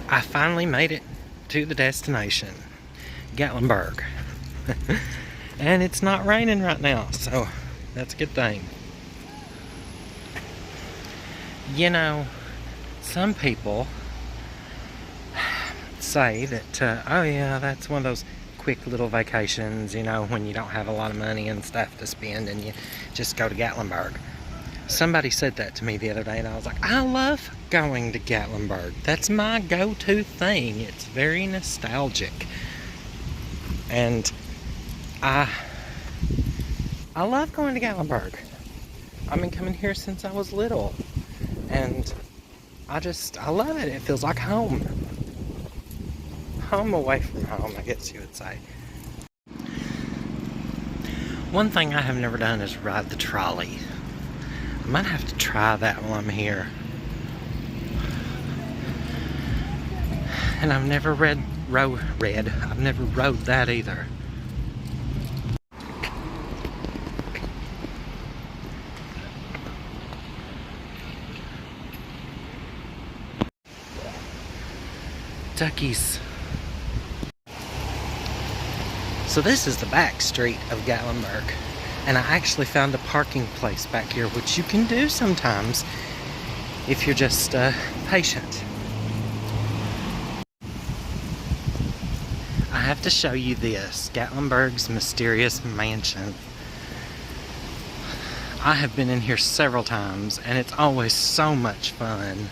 I finally made it to the destination, Gatlinburg. And it's not raining right now, so that's a good thing. You know, some people say that, oh yeah, that's one of those quick little vacations, you know, when you don't have a lot of money and stuff to spend and you just go to Gatlinburg. Somebody said that to me the other day and I was like, I love going to Gatlinburg. That's my go-to thing. It's very nostalgic. And I love going to Gatlinburg. I've been coming here since I was little. And I love it. It feels like home. Home away from home, I guess you would say. One thing I have never done is ride the trolley. I might have to try that while I'm here. And I've never I've never rode that either. Duckies. So this is the back street of Gatlinburg, and I actually found a parking place back here, which you can do sometimes if you're just patient. I have to show you this, Gatlinburg's mysterious mansion. I have been in here several times, and it's always so much fun.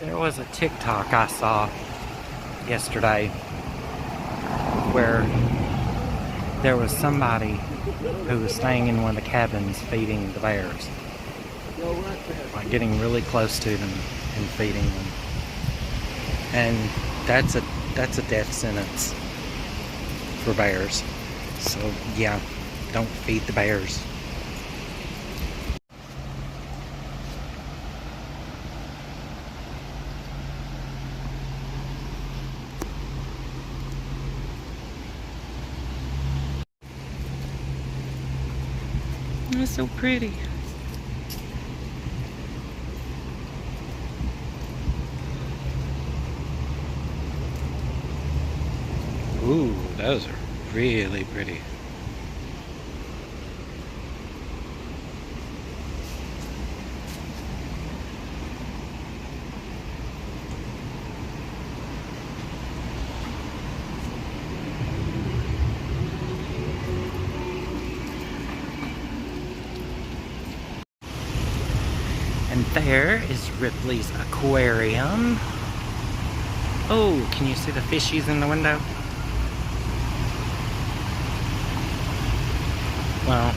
There was a TikTok I saw yesterday where there was somebody who was staying in one of the cabins feeding the bears. Like getting really close to them and feeding them. And that's a death sentence for bears. So yeah, don't feed the bears. It's so pretty. Ooh, those are really pretty. And there is Ripley's aquarium. Oh, can you see the fishies in the window? Well,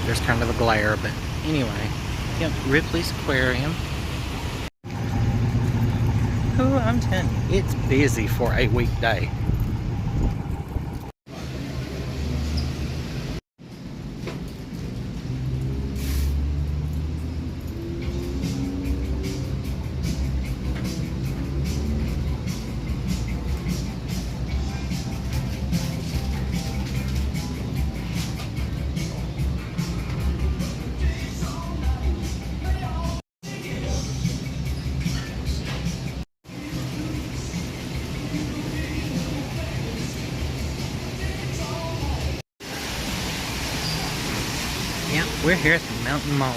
there's kind of a glare, but anyway. Yep, Ripley's aquarium. Oh, I'm telling you, it's busy for a weekday. Yep, we're here at the Mountain Mall.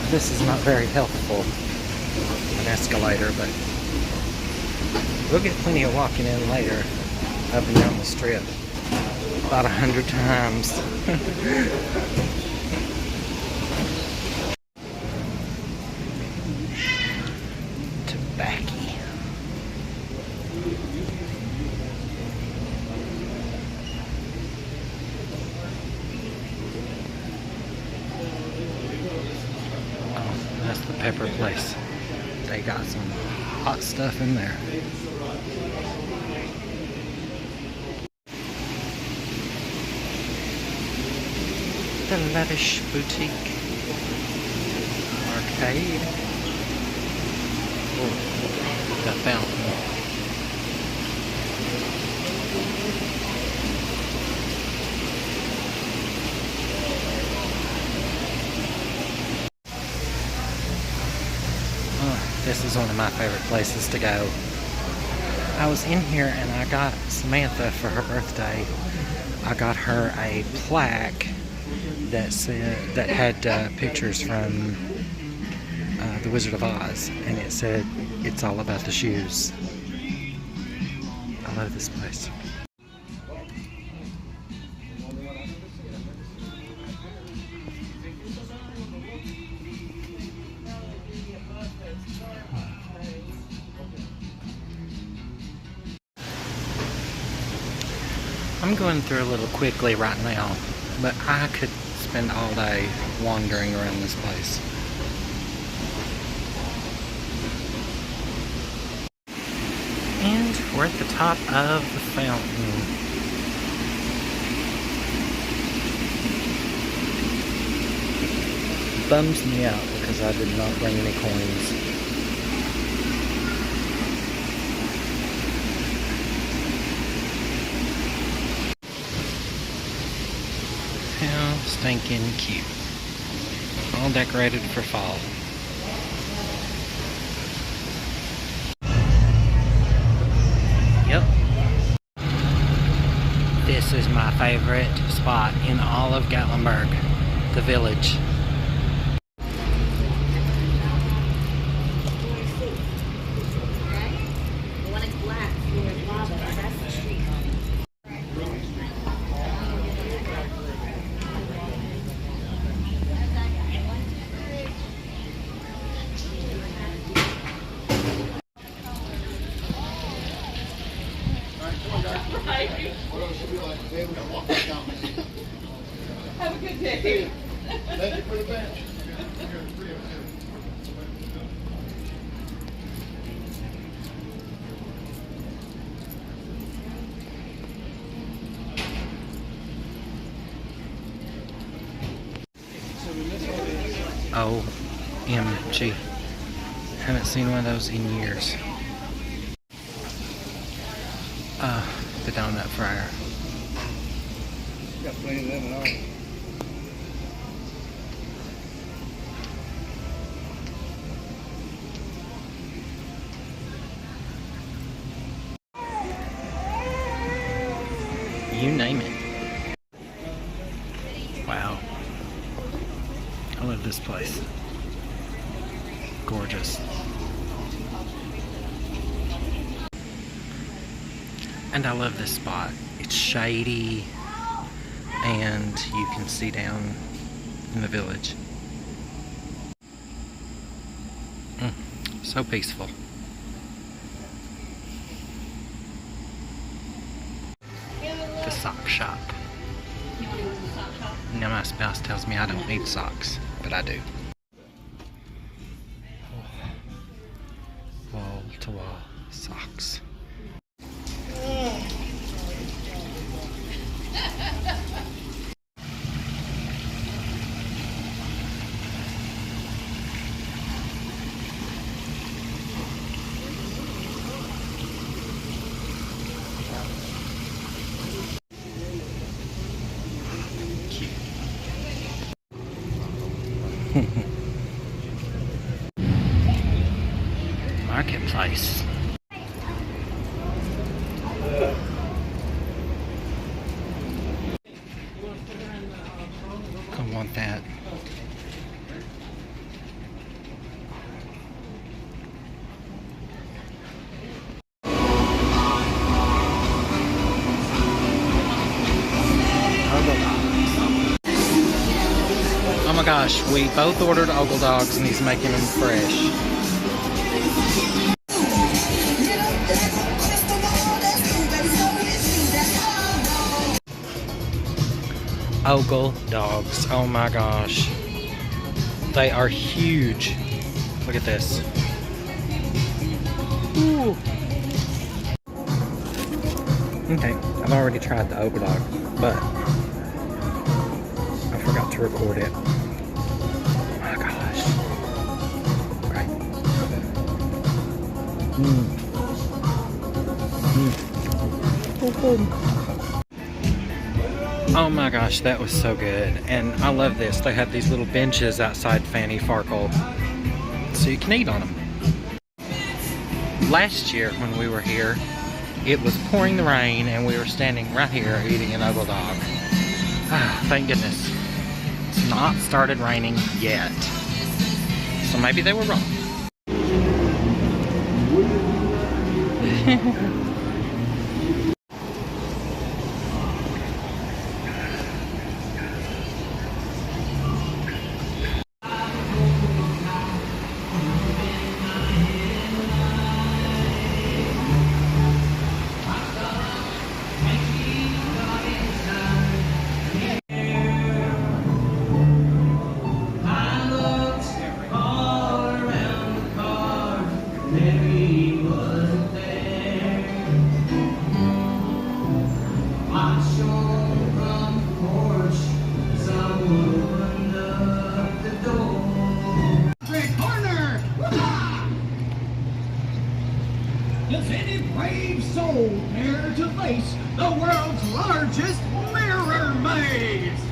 This is not very helpful, an escalator, but we'll get plenty of walking in later, up and down the strip, about 100 times. Tobacco. place. They got some hot stuff in there. The Lavish Boutique Arcade. Oh, the fountain. This is one of my favorite places to go. I was in here and I got Samantha for her birthday. I got her a plaque that had pictures from The Wizard of Oz, and it said, "It's all about the shoes." I love this place. I'm going through a little quickly right now, but I could spend all day wandering around this place. And we're at the top of the fountain. Bums me out because I did not bring any coins. How stinking cute. All decorated for fall. Yep. This is my favorite spot in all of Gatlinburg, the village. Have a good day. Thank you for the bench. OMG. Haven't seen one of those in years. The donut fryer. Got plenty of them and all. You name it. Wow. I love this place. Gorgeous. And I love this spot. It's shady and you can see down in the village. So peaceful. The sock shop. Now my spouse tells me I don't need socks, but I do. Wall to wall socks. Marketplace. I want that. Oh my gosh, we both ordered Ogle Dogs and he's making them fresh. Ogle Dogs, oh my gosh. They are huge. Look at this. Ooh. Okay, I've already tried the Ogle Dog, but I forgot to record it. Oh my gosh. Okay. Oh my gosh, that was so good. And I love this. They have these little benches outside Fanny Farkle, so you can eat on them. Last year when we were here, it was pouring the rain and we were standing right here eating an Ogle Dog. Ah, thank goodness. It's not started raining yet. So maybe they were wrong. Does any brave soul dare to face the world's largest mirror maze?